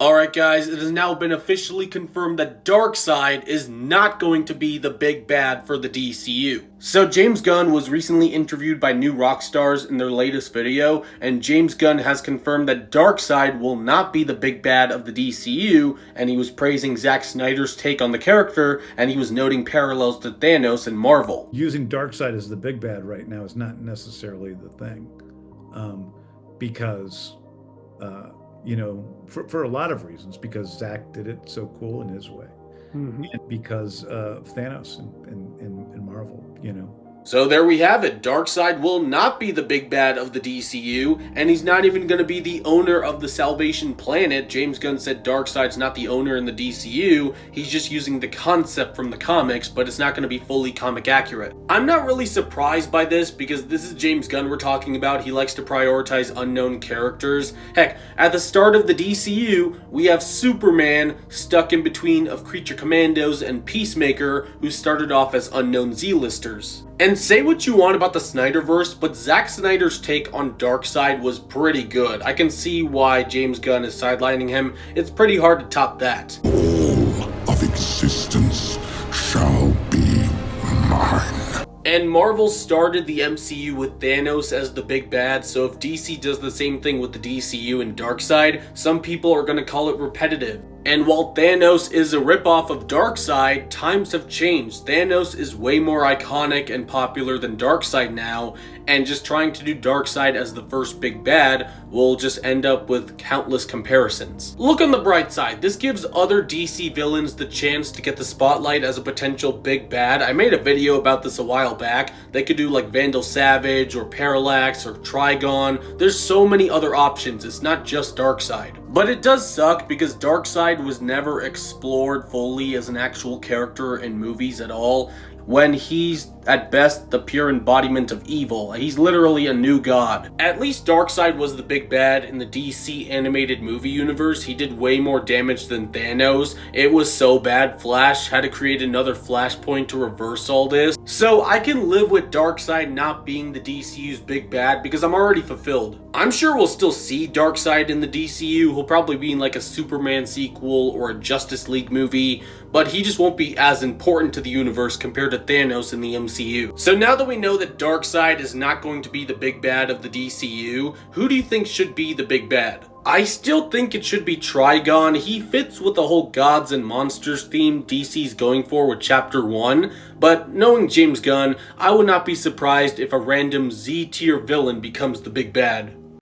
Alright guys, it has now been officially confirmed that Darkseid is not going to be the big bad for the DCU. So James Gunn was recently interviewed by New Rockstars in their latest video, and James Gunn has confirmed that Darkseid will not be the big bad of the DCU, and he was praising Zack Snyder's take on the character, and he was noting parallels to Thanos in Marvel. Using Darkseid as the big bad right now is not necessarily the thing, because for a lot of reasons, because Zack did it so cool in his way, and because of Thanos in Marvel, So there we have it. Darkseid will not be the big bad of the DCU, and he's not even going to be the owner of the Salvation Planet. James Gunn said Darkseid's not the owner in the DCU, he's just using the concept from the comics, but it's not going to be fully comic accurate. I'm not really surprised by this, because this is James Gunn we're talking about. He likes to prioritize unknown characters. Heck, at the start of the DCU, we have Superman stuck in between of Creature Commandos and Peacemaker, who started off as unknown Z-listers. And say what you want about the Snyderverse, but Zack Snyder's take on Darkseid was pretty good. I can see why James Gunn is sidelining him. It's pretty hard to top that. All of existence shall be mine. And Marvel started the MCU with Thanos as the big bad, so if DC does the same thing with the DCU and Darkseid, some people are going to call it repetitive. And while Thanos is a ripoff of Darkseid, times have changed. Thanos is way more iconic and popular than Darkseid now, and just trying to do Darkseid as the first big bad will just end up with countless comparisons. Look on the bright side, this gives other DC villains the chance to get the spotlight as a potential big bad. I made a video about this a while back. They could do like Vandal Savage or Parallax or Trigon. There's so many other options, it's not just Darkseid. But it does suck because Darkseid was never explored fully as an actual character in movies at all, when he's at best the pure embodiment of evil. He's literally a new god. At least Darkseid was the big bad in the DC animated movie universe. He did way more damage than Thanos. It was so bad Flash had to create another Flashpoint to reverse all this. So I can live with Darkseid not being the DCU's big bad because I'm already fulfilled. I'm sure we'll still see Darkseid in the DCU. He'll probably be in like a Superman sequel or a Justice League movie, but he just won't be as important to the universe compared to Thanos in the MCU. So now that we know that Darkseid is not going to be the big bad of the DCU, who do you think should be the big bad? I still think it should be Trigon. He fits with the whole gods and monsters theme DC's going for with Chapter 1, but knowing James Gunn, I would not be surprised if a random Z-tier villain becomes the big bad.